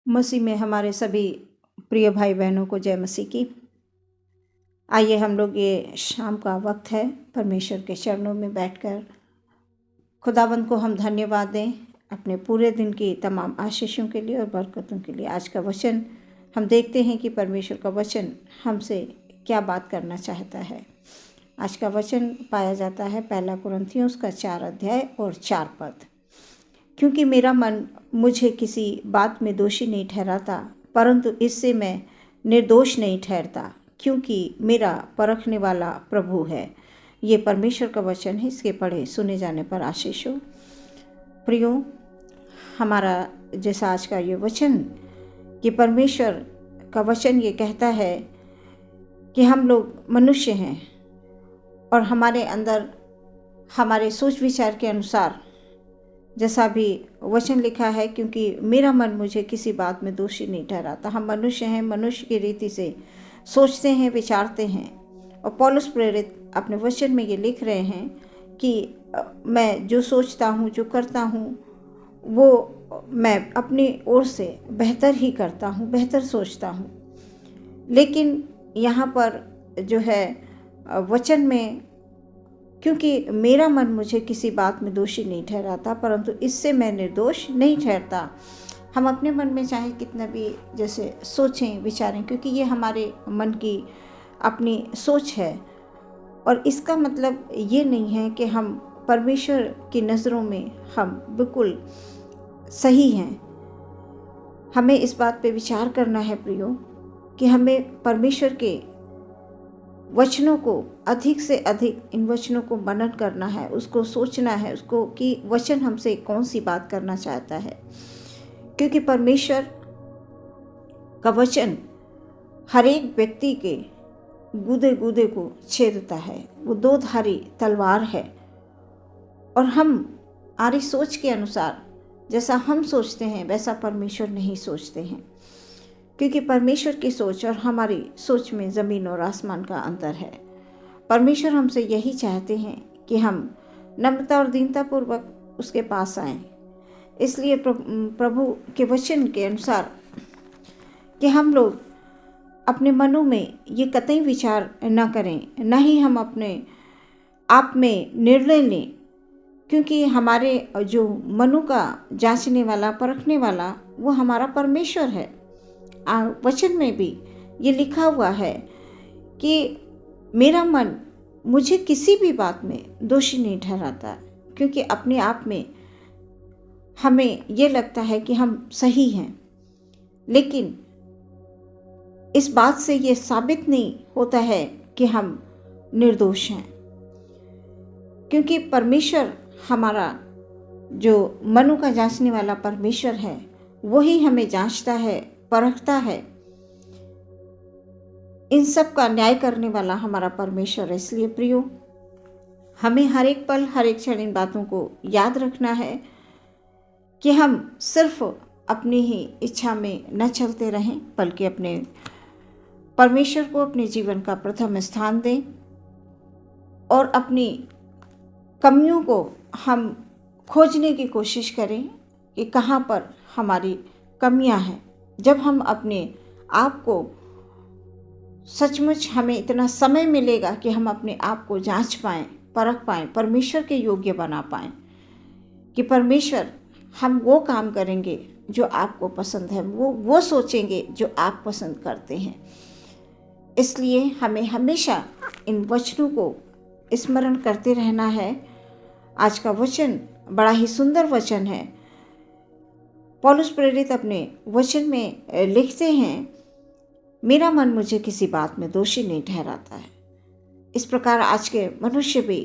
मसीह में हमारे सभी प्रिय भाई बहनों को जय मसीह की। आइए हम लोग, ये शाम का वक्त है, परमेश्वर के चरणों में बैठकर खुदावंद को हम धन्यवाद दें अपने पूरे दिन की तमाम आशीषों के लिए और बरकतों के लिए। आज का वचन हम देखते हैं कि परमेश्वर का वचन हमसे क्या बात करना चाहता है। आज का वचन पाया जाता है 1 कुरिन्थियों का 4 अध्याय और 4 पद। क्योंकि मेरा मन मुझे किसी बात में दोषी नहीं ठहराता, परंतु इससे मैं निर्दोष नहीं ठहरता, क्योंकि मेरा परखने वाला प्रभु है। ये परमेश्वर का वचन है, इसके पढ़े सुने जाने पर आशीष हो। प्रियो, हमारा जैसा आज का ये वचन कि परमेश्वर का वचन ये कहता है कि हम लोग मनुष्य हैं और हमारे अंदर हमारे सोच विचार के अनुसार, जैसा भी वचन लिखा है, क्योंकि मेरा मन मुझे किसी बात में दोषी नहीं ठहराता। हम मनुष्य हैं, मनुष्य की रीति से सोचते हैं, विचारते हैं। और पौलुस प्रेरित अपने वचन में ये लिख रहे हैं कि मैं जो सोचता हूँ, जो करता हूँ, वो मैं अपनी ओर से बेहतर ही करता हूँ, बेहतर सोचता हूँ। लेकिन यहाँ पर जो है वचन में, क्योंकि मेरा मन मुझे किसी बात में दोषी नहीं ठहराता, परंतु इससे मैं निर्दोष नहीं ठहरता। हम अपने मन में चाहे कितना भी जैसे सोचें विचारें, क्योंकि ये हमारे मन की अपनी सोच है, और इसका मतलब ये नहीं है कि हम परमेश्वर की नज़रों में हम बिल्कुल सही हैं। हमें इस बात पे विचार करना है प्रियो, कि हमें परमेश्वर के वचनों को अधिक से अधिक, इन वचनों को मनन करना है, उसको सोचना है, उसको कि वचन हमसे कौन सी बात करना चाहता है। क्योंकि परमेश्वर का वचन हर एक व्यक्ति के गूदे गूदे को छेदता है। वो दो धारी तलवार है, और हम हमारी सोच के अनुसार जैसा हम सोचते हैं वैसा परमेश्वर नहीं सोचते हैं। क्योंकि परमेश्वर की सोच और हमारी सोच में ज़मीन और आसमान का अंतर है। परमेश्वर हमसे यही चाहते हैं कि हम नम्रता और दीनतापूर्वक उसके पास आएं। इसलिए प्रभु के वचन के अनुसार कि हम लोग अपने मनों में ये कतई विचार न करें, न ही हम अपने आप में निर्णय लें। क्योंकि हमारे जो मनों का जांचने वाला, परखने वाला, वो हमारा परमेश्वर है। वचन में भी ये लिखा हुआ है कि मेरा मन मुझे किसी भी बात में दोषी नहीं ठहराता, क्योंकि अपने आप में हमें ये लगता है कि हम सही हैं, लेकिन इस बात से ये साबित नहीं होता है कि हम निर्दोष हैं। क्योंकि परमेश्वर हमारा जो मनों का जांचने वाला परमेश्वर है, वही हमें जांचता है, परखता है। इन सब का न्याय करने वाला हमारा परमेश्वर है। इसलिए प्रियो, हमें हर एक पल, हर एक क्षण इन बातों को याद रखना है कि हम सिर्फ अपनी ही इच्छा में न चलते रहें, बल्कि अपने परमेश्वर को अपने जीवन का प्रथम स्थान दें, और अपनी कमियों को हम खोजने की कोशिश करें कि कहाँ पर हमारी कमियां हैं। जब हम अपने आप को सचमुच, हमें इतना समय मिलेगा कि हम अपने आप को जांच पाएं, परख पाएं, परमेश्वर के योग्य बना पाएं, कि परमेश्वर, हम वो काम करेंगे जो आपको पसंद है, वो सोचेंगे जो आप पसंद करते हैं। इसलिए हमें हमेशा इन वचनों को स्मरण करते रहना है। आज का वचन बड़ा ही सुंदर वचन है। पौलुस प्रेरित अपने वचन में लिखते हैं, मेरा मन मुझे किसी बात में दोषी नहीं ठहराता है। इस प्रकार आज के मनुष्य भी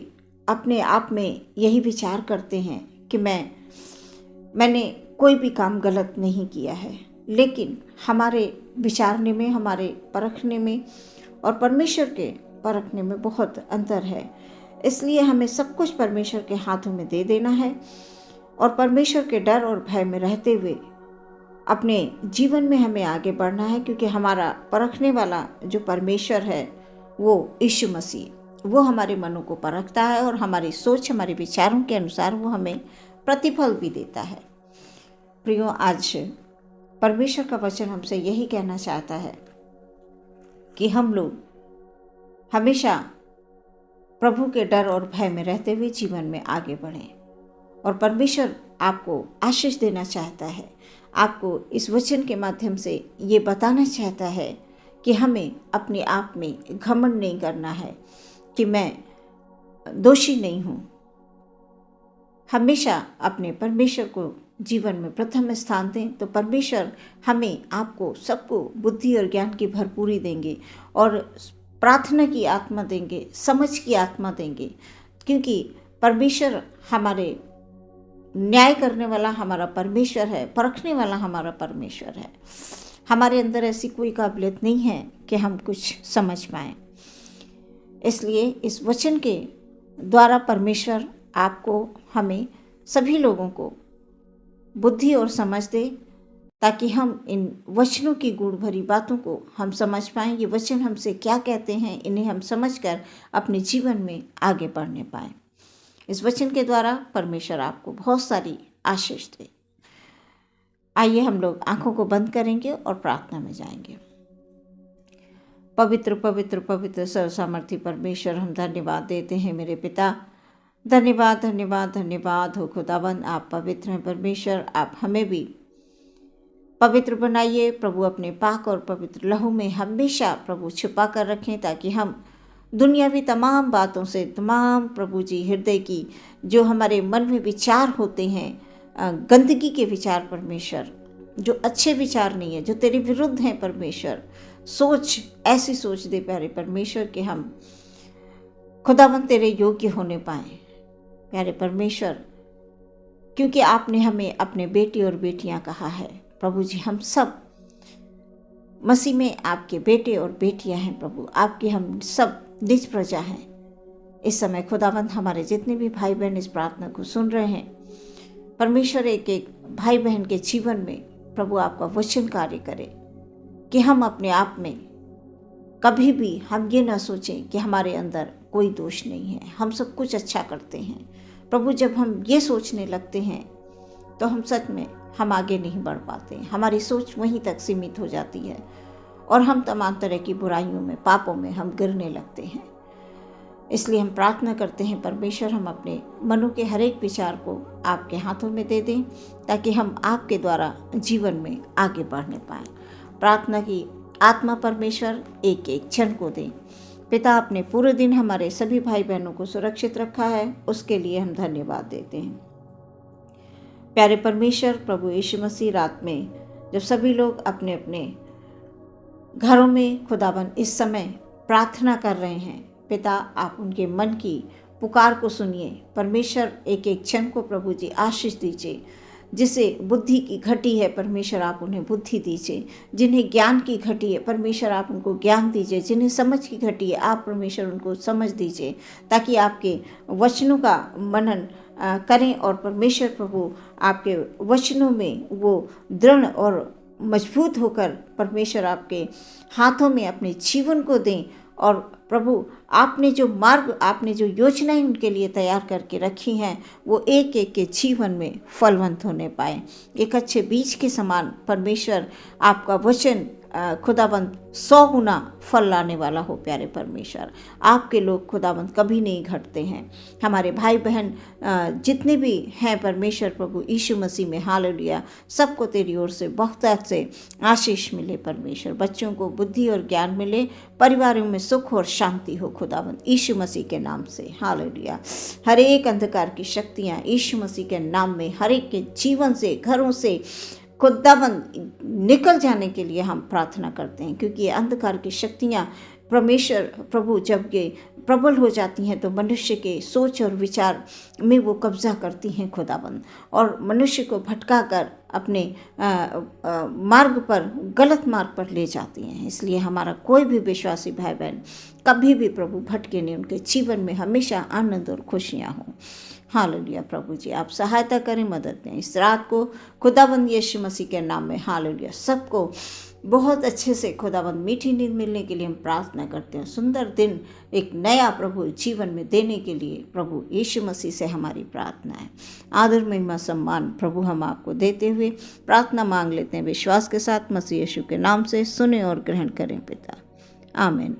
अपने आप में यही विचार करते हैं कि मैंने कोई भी काम गलत नहीं किया है। लेकिन हमारे विचारने में, हमारे परखने में और परमेश्वर के परखने में बहुत अंतर है। इसलिए हमें सब कुछ परमेश्वर के हाथों में दे देना है, और परमेश्वर के डर और भय में रहते हुए अपने जीवन में हमें आगे बढ़ना है। क्योंकि हमारा परखने वाला जो परमेश्वर है, वो यीशु मसीह, वो हमारे मनों को परखता है, और हमारी सोच, हमारे विचारों के अनुसार वो हमें प्रतिफल भी देता है। प्रियो, आज परमेश्वर का वचन हमसे यही कहना चाहता है कि हम लोग हमेशा प्रभु के डर और भय में रहते हुए जीवन में आगे बढ़ें। और परमेश्वर आपको आशीष देना चाहता है, आपको इस वचन के माध्यम से ये बताना चाहता है कि हमें अपने आप में घमंड नहीं करना है कि मैं दोषी नहीं हूँ। हमेशा अपने परमेश्वर को जीवन में प्रथम स्थान दें, तो परमेश्वर हमें, आपको, सबको बुद्धि और ज्ञान की भरपूरी देंगे और प्रार्थना की आत्मा देंगे, समझ की आत्मा देंगे, क्योंकि परमेश्वर हमारे न्याय करने वाला हमारा परमेश्वर है, परखने वाला हमारा परमेश्वर है। हमारे अंदर ऐसी कोई काबिलियत नहीं है कि हम कुछ समझ पाएं। इसलिए इस वचन के द्वारा परमेश्वर आपको, हमें, सभी लोगों को बुद्धि और समझ दे, ताकि हम इन वचनों की गूढ़ भरी बातों को हम समझ पाएं। ये वचन हमसे क्या कहते हैं, इन्हें हम समझकर अपने जीवन में आगे बढ़ने पाएं। इस वचन के द्वारा परमेश्वर आपको बहुत सारी आशीष दे। आइए हम लोग आंखों को बंद करेंगे और प्रार्थना में जाएंगे। पवित्र पवित्र पवित्र सर्वसामर्थी परमेश्वर, हम धन्यवाद देते हैं मेरे पिता। धन्यवाद धन्यवाद धन्यवाद हो खुदावन, आप पवित्र हैं परमेश्वर। आप हमें भी पवित्र बनाइए प्रभु, अपने पाक और पवित्र लहू में हमेशा प्रभु छुपा कर रखें, ताकि हम दुनियावी तमाम बातों से, तमाम प्रभु जी हृदय की जो हमारे मन में विचार होते हैं, गंदगी के विचार परमेश्वर, जो अच्छे विचार नहीं है, जो तेरे विरुद्ध हैं परमेश्वर, सोच ऐसी सोच दे प्यारे परमेश्वर कि हम खुदावंद तेरे योग्य होने पाएं प्यारे परमेश्वर, क्योंकि आपने हमें अपने बेटे और बेटियां कहा है प्रभु जी। हम सब मसीह में आपके बेटे और बेटियां हैं प्रभु, आपके हम सब निज प्रजा हैं। इस समय खुदावंद हमारे जितने भी भाई बहन इस प्रार्थना को सुन रहे हैं परमेश्वर, एक एक भाई बहन के जीवन में प्रभु आपका वचन कार्य करे, कि हम अपने आप में कभी भी हम ये ना सोचें कि हमारे अंदर कोई दोष नहीं है, हम सब कुछ अच्छा करते हैं प्रभु। जब हम ये सोचने लगते हैं तो हम सच में हम आगे नहीं बढ़ पाते, हमारी सोच वहीं तक सीमित हो जाती है और हम तमाम तरह की बुराइयों में, पापों में हम गिरने लगते हैं। इसलिए हम प्रार्थना करते हैं परमेश्वर, हम अपने मनों के हर एक विचार को आपके हाथों में दे दें, ताकि हम आपके द्वारा जीवन में आगे बढ़ने पाएं। प्रार्थना की आत्मा परमेश्वर एक एक क्षण को दें। पिता, अपने पूरे दिन हमारे सभी भाई बहनों को सुरक्षित रखा है, उसके लिए हम धन्यवाद देते हैं। प्यारे परमेश्वर प्रभु यीशु मसीह, रात में जब सभी लोग अपने अपने घरों में खुदावन इस समय प्रार्थना कर रहे हैं, पिता आप उनके मन की पुकार को सुनिए परमेश्वर। एक एक क्षण को प्रभु जी आशीष दीजिए। जिसे बुद्धि की घटी है परमेश्वर, आप उन्हें बुद्धि दीजिए। जिन्हें ज्ञान की घटी है परमेश्वर, आप उनको ज्ञान दीजिए। जिन्हें समझ की घटी है आप परमेश्वर उनको समझ दीजिए, ताकि आपके वचनों का मनन करें और परमेश्वर प्रभु आपके वचनों में वो दृढ़ और मजबूत होकर परमेश्वर आपके हाथों में अपने जीवन को दें। और प्रभु आपने जो मार्ग, आपने जो योजनाएं उनके लिए तैयार करके रखी हैं, वो एक एक के जीवन में फलवंत होने पाए। एक अच्छे बीज के समान परमेश्वर आपका वचन खुदाबंद 100 गुना फल लाने वाला हो। प्यारे परमेश्वर, आपके लोग खुदाबंद कभी नहीं घटते हैं। हमारे भाई बहन जितने भी हैं परमेश्वर प्रभु यीशु मसीह में, हालेलुया, सबको तेरी ओर से बहुत से आशीष मिले परमेश्वर। बच्चों को बुद्धि और ज्ञान मिले, परिवारों में सुख और शांति हो खुदाबंद यीशु मसीह के नाम से, हालेलुया। हर एक अंधकार की शक्तियाँ यीशु मसीह के नाम में हर एक के जीवन से, घरों से खुदाबंद निकल जाने के लिए हम प्रार्थना करते हैं, क्योंकि ये अंधकार की शक्तियाँ परमेश्वर प्रभु जब ये प्रबल हो जाती हैं तो मनुष्य के सोच और विचार में वो कब्जा करती हैं खुदाबंद, और मनुष्य को भटका कर अपने मार्ग पर, गलत मार्ग पर ले जाती हैं। इसलिए हमारा कोई भी विश्वासी भाई बहन कभी भी प्रभु भटके नहीं, उनके जीवन में हमेशा आनंद और खुशियाँ हों। हालेलुया प्रभु जी, आप सहायता करें, मदद दें इस रात को खुदाबंद यीशु मसीह के नाम में। हालेलुया, सबको बहुत अच्छे से खुदाबंद मीठी नींद मिलने के लिए हम प्रार्थना करते हैं। सुंदर दिन एक नया प्रभु जीवन में देने के लिए प्रभु यीशु मसीह से हमारी प्रार्थना है। आदर महिमा सम्मान प्रभु हम आपको देते हुए प्रार्थना मांग लेते हैं विश्वास के साथ, मसीह यीशु के नाम से सुने और ग्रहण करें पिता, आमीन।